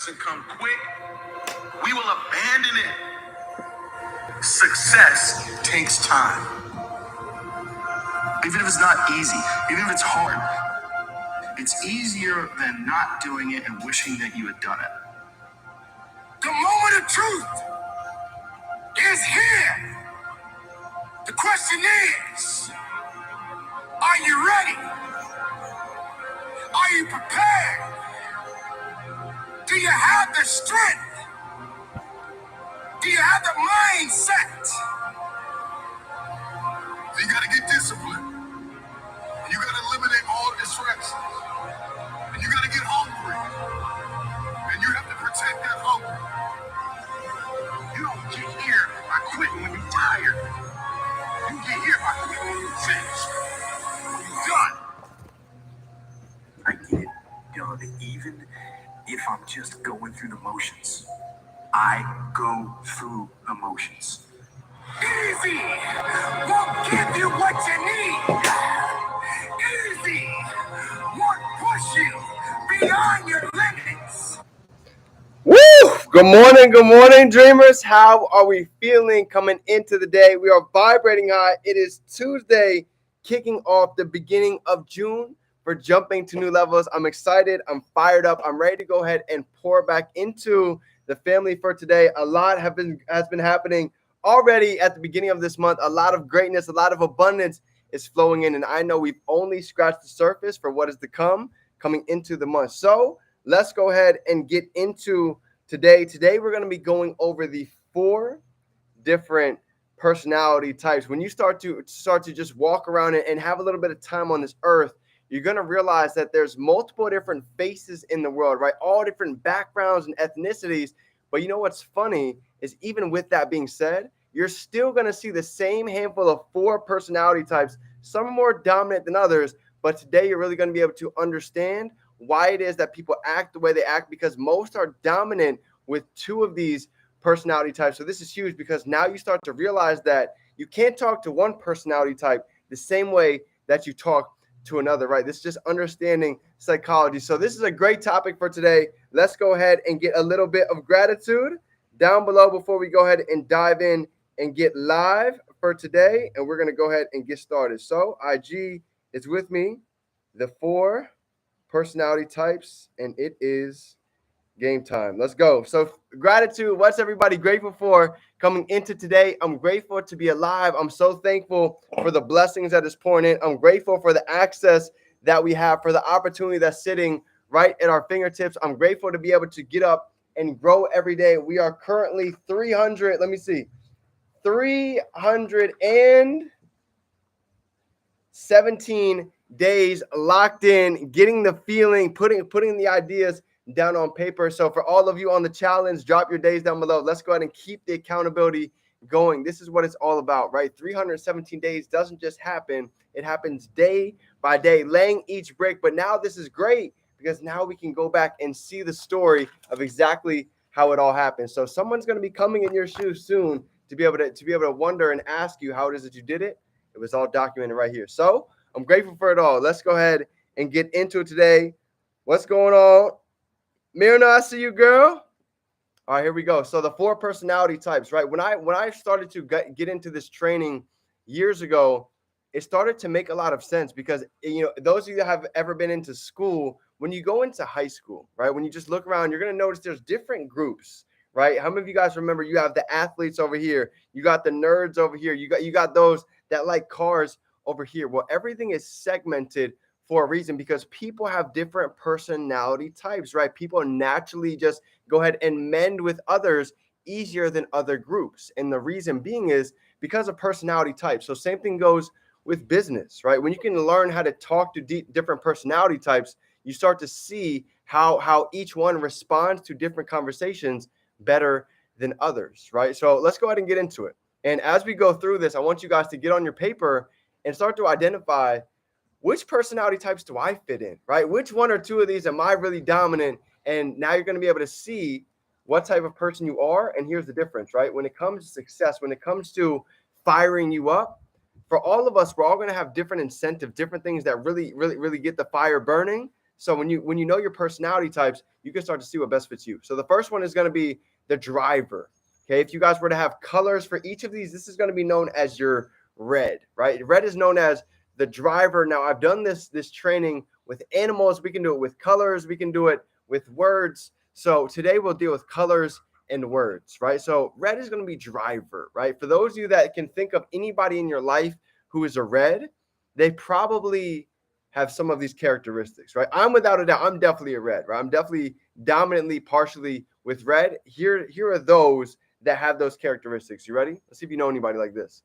doesn't come quick, we will abandon it. Success takes time. Even if it's not easy, even if it's hard, it's easier than not doing it and wishing that you had done it. The moment of truth is here. The question is, are you ready? Are you prepared? Do you have the strength? Do you have the mindset? You gotta get disciplined. You gotta eliminate all distractions. And you gotta get hungry. And you have to protect that hunger. You don't get here by quitting when you're tired. You get here by quitting when you're finished. When you're done. I get done even if I'm just going through the motions. I go through the motions. Easy won't give you what you need. Easy won't push you beyond your limits. Woo! Good morning, dreamers. How are we feeling coming into the day? We are vibrating high. It is Tuesday, kicking off the beginning of June for jumping to new levels. I'm excited. I'm fired up. I'm ready to go ahead and pour back into the family for today. A lot has been happening already at the beginning of this month. A lot of greatness, a lot of abundance is flowing in, and I know we've only scratched the surface for what is to come coming into the month. So let's go ahead and get into today. Today, we're going to be going over the 4 different personality types. When you start to just walk around and have a little bit of time on this earth, you're going to realize that there's multiple different faces in the world, right? All different backgrounds and ethnicities. But you know what's funny is even with that being said, you're still going to see the same handful of 4 personality types. Some are more dominant than others, but today you're really going to be able to understand why it is that people act the way they act, because most are dominant with 2 of these personality types. So this is huge because now you start to realize that you can't talk to one personality type the same way that you talk to another, right? This is just understanding psychology. So this is a great topic for today. Let's go ahead and get a little bit of gratitude down below before we go ahead and dive in and get live for today. And we're going to go ahead and get started. So IG is with me, the 4 personality types, and it is game time. Let's go. So gratitude, what's everybody grateful for coming into today? I'm grateful to be alive. I'm so thankful for the blessings that is pouring in. I'm grateful for the access that we have, for the opportunity that's sitting right at our fingertips. I'm grateful to be able to get up and grow every day. We are currently 317 days locked in, getting the feeling, putting the ideas down on paper. So for all of you on the challenge, drop your days down below. Let's go ahead and keep the accountability going. This is what it's all about, right? 317 days doesn't just happen. It happens day by day, laying each brick. But now this is great because now we can go back and see the story of exactly how it all happened. So someone's going to be coming in your shoes soon to be able to wonder and ask you how it is that you did it. It was all documented right here. So I'm grateful for it all. Let's go ahead and get into it today. What's going on? Mirna, I see you, girl. All right, here we go. So the 4 personality types, right? When I started to get into this training years ago, it started to make a lot of sense because, those of you that have ever been into school, when you go into high school, right, when you just look around, you're going to notice there's different groups, right? How many of you guys remember you have the athletes over here, you got the nerds over here, you got those that like cars over here? Well, everything is segmented for a reason because people have different personality types, right? People naturally just go ahead and mend with others easier than other groups. And the reason being is because of personality types. So same thing goes with business, right? When you can learn how to talk to different personality types, you start to see how each one responds to different conversations better than others, right? So let's go ahead and get into it. And as we go through this, I want you guys to get on your paper and start to identify which personality types do I fit in, right? Which 1 or 2 of these am I really dominant? And now you're going to be able to see what type of person you are. And here's the difference, right? When it comes to success, when it comes to firing you up, for all of us, we're all going to have different incentives, different things that really, really, really get the fire burning. So when you know your personality types, you can start to see what best fits you. So the first one is going to be the driver. Okay, if you guys were to have colors for each of these, this is going to be known as your red, right? Red is known as the driver. Now I've done this training with animals. We can do it with colors. We can do it with words. So today we'll deal with colors and words, right? So red is going to be driver, right? For those of you that can think of anybody in your life who is a red, they probably have some of these characteristics, right? I'm without a doubt, I'm definitely a red, right? I'm definitely dominantly, partially with red. Here are those that have those characteristics. You ready? Let's see if you know anybody like this.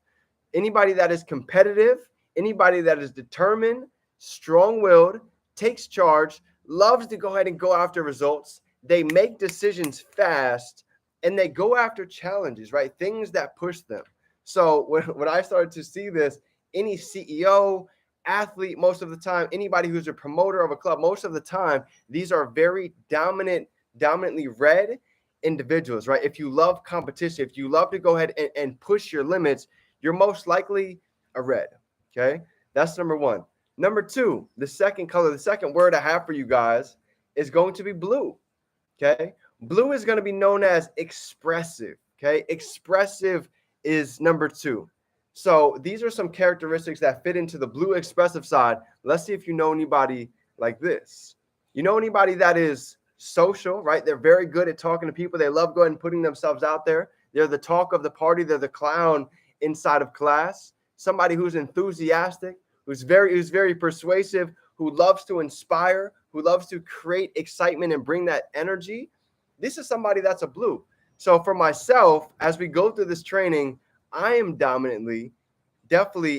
Anybody that is competitive, anybody that is determined, strong-willed, takes charge, loves to go ahead and go after results. They make decisions fast, and they go after challenges, right? Things that push them. So when I started to see this, any CEO, athlete, most of the time, anybody who's a promoter of a club, most of the time, these are very dominantly red individuals, right? If you love competition, if you love to go ahead and push your limits, you're most likely a red. Okay. That's number one. Number two, the second color, the second word I have for you guys is going to be blue. Okay. Blue is going to be known as expressive. Okay. Expressive is number two. So these are some characteristics that fit into the blue expressive side. Let's see if you know anybody like this. You know anybody that is social, right? They're very good at talking to people. They love going and putting themselves out there. They're the talk of the party. They're the clown inside of class. Somebody who's enthusiastic, who's very persuasive, who loves to inspire, who loves to create excitement and bring that energy. This is somebody that's a blue. So for myself, as we go through this training, I am definitely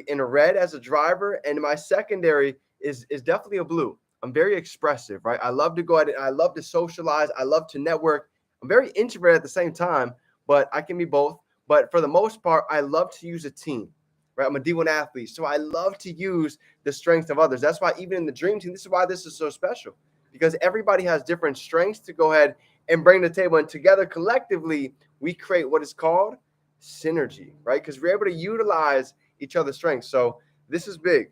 in a red as a driver, and my secondary is definitely a blue. I'm very expressive, right? I love to go ahead and I love to socialize. I love to network. I'm very introverted at the same time, but I can be both. But for the most part, I love to use a team, right? I'm a D1 athlete, so I love to use the strengths of others. That's why even in the dream team, this is why this is so special, because everybody has different strengths to go ahead and bring to the table, and together collectively we create what is called synergy, right? Because we're able to utilize each other's strengths. So this is big.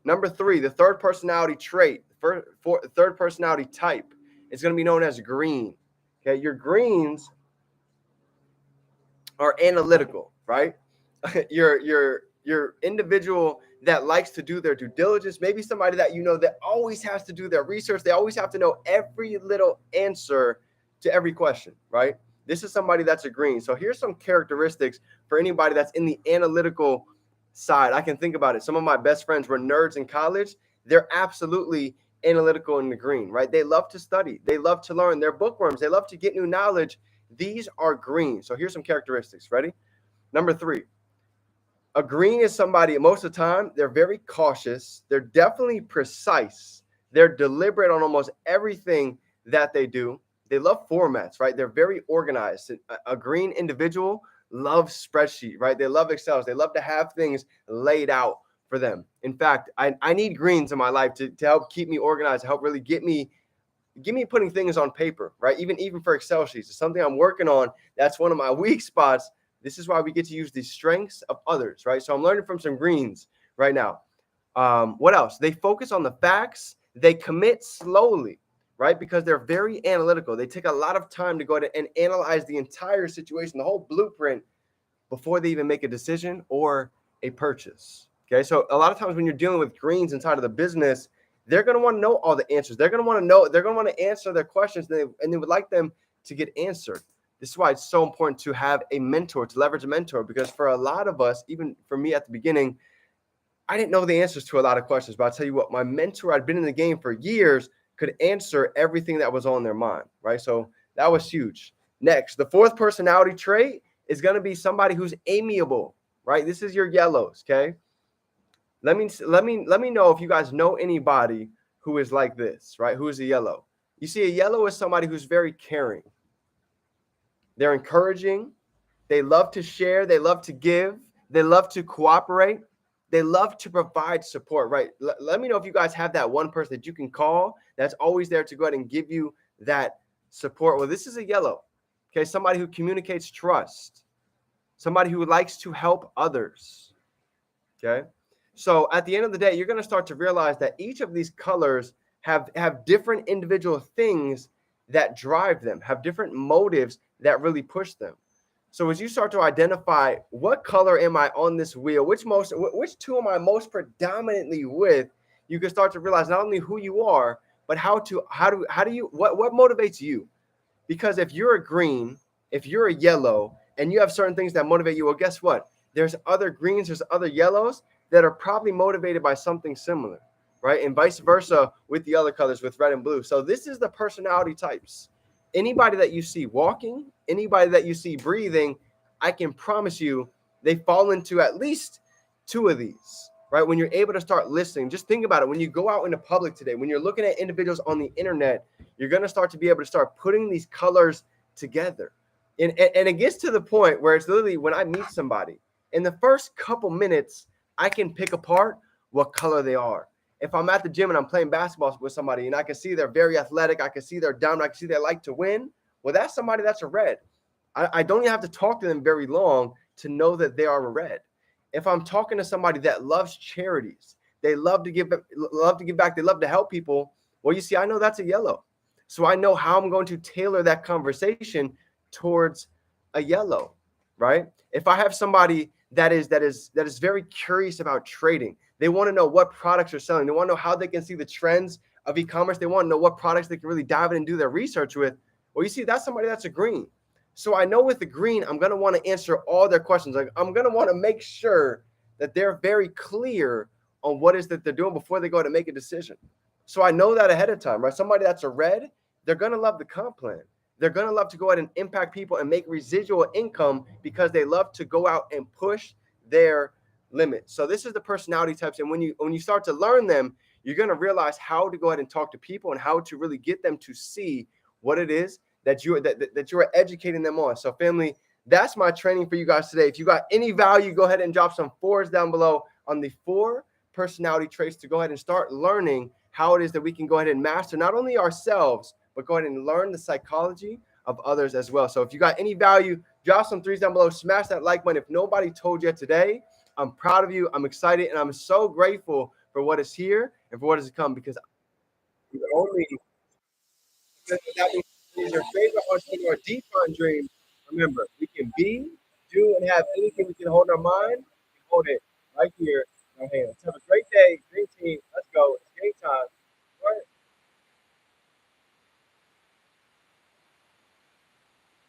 Number three, the third personality trait, third personality type is going to be known as green. Okay, your greens are analytical, right? your individual that likes to do their due diligence, maybe somebody that you know that always has to do their research. They always have to know every little answer to every question, right? This is somebody that's a green. So here's some characteristics for anybody that's in the analytical side. I can think about it. Some of my best friends were nerds in college. They're absolutely analytical in the green, right? They love to study. They love to learn. They're bookworms. They love to get new knowledge. These are green. So here's some characteristics. Ready? Number three, a green is somebody, most of the time, they're very cautious. They're definitely precise. They're deliberate on almost everything that they do. They love formats, right? They're very organized. A green individual loves spreadsheet, right? They love Excel. They love to have things laid out for them. In fact, I need greens in my life to help keep me organized, to help really get me putting things on paper, right? Even for Excel sheets. It's something I'm working on. That's one of my weak spots. This is why we get to use the strengths of others, right? So I'm learning from some greens right now. What else? They focus on the facts. They commit slowly, right? Because they're very analytical. They take a lot of time to go ahead and analyze the entire situation, the whole blueprint, before they even make a decision or a purchase. Okay, so a lot of times when you're dealing with greens inside of the business, they're going to want to know all the answers. They're going to want to know, they're going to want to answer their questions, and they would like them to get answered. This is why it's so important to have a mentor, to leverage a mentor, because for a lot of us, even for me at the beginning, I didn't know the answers to a lot of questions. But I'll tell you what, my mentor, I'd been in the game for years, could answer everything that was on their mind, right? So that was huge. Next, the fourth personality trait is going to be somebody who's amiable, right? This is your yellows, okay? Let me know if you guys know anybody who is like this, right? Who is a yellow? You see, a yellow is somebody who's very caring. They're encouraging. They love to share. They love to give. They love to cooperate. They love to provide support, right? Let me know if you guys have that one person that you can call that's always there to go ahead and give you that support. Well, this is a yellow, okay? Somebody who communicates trust. Somebody who likes to help others, okay? So at the end of the day, you're going to start to realize that each of these colors have different individual things that drive them, have different motives that really push them. So as you start to identify what color am I on this wheel, which two am I most predominantly with, you can start to realize not only who you are, but how do you what motivates you. Because if you're a green, if you're a yellow, and you have certain things that motivate you, well, guess what? There's other greens, there's other yellows that are probably motivated by something similar, right? And vice versa with the other colors, with red and blue. So this is the personality types. Anybody that you see walking, anybody that you see breathing, I can promise you they fall into at least two of these, right? When you're able to start listening, just think about it. When you go out into public today, when you're looking at individuals on the internet, you're going to start to be able to start putting these colors together. And it gets to the point where it's literally when I meet somebody, in the first couple minutes, I can pick apart what color they are. If I'm at the gym and I'm playing basketball with somebody and I can see they're very athletic, I can see they're down, I can see they like to win, well, that's somebody that's a red. I don't even have to talk to them very long to know that they are a red. If I'm talking to somebody that loves charities, they love to give back, they love to help people, well, you see, I know that's a yellow. So I know how I'm going to tailor that conversation towards a yellow, right? If I have somebody that is very curious about trading, they want to know what products are selling, they want to know how they can see the trends of e-commerce, they want to know what products they can really dive in and do their research with, well, you see, that's somebody that's a green. So I know with the green, I'm going to want to answer all their questions. Like I'm going to want to make sure that they're very clear on what is that they're doing before they go to make a decision. So I know that ahead of time, right? Somebody that's a red, they're going to love the comp plan. They're going to love to go out and impact people and make residual income because they love to go out and push their limits. So this is the personality types. And when you start to learn them, you're going to realize how to go ahead and talk to people and how to really get them to see what it is that you are educating them on. So family, that's my training for you guys today. If you got any value, go ahead and drop some 4s down below on the 4 personality traits to go ahead and start learning how it is that we can go ahead and master not only ourselves, but go ahead and learn the psychology of others as well. So if you got any value, drop some 3s down below, smash that like button. If nobody told you today, I'm proud of you. I'm excited. And I'm so grateful for what is here and for what is to come, because only that means your favorite entrepreneur, Define Dream. Remember, we can be, do, and have anything we can hold in our mind. We hold it right here in our hands. Have a great day. Dream team. Let's go. It's game time.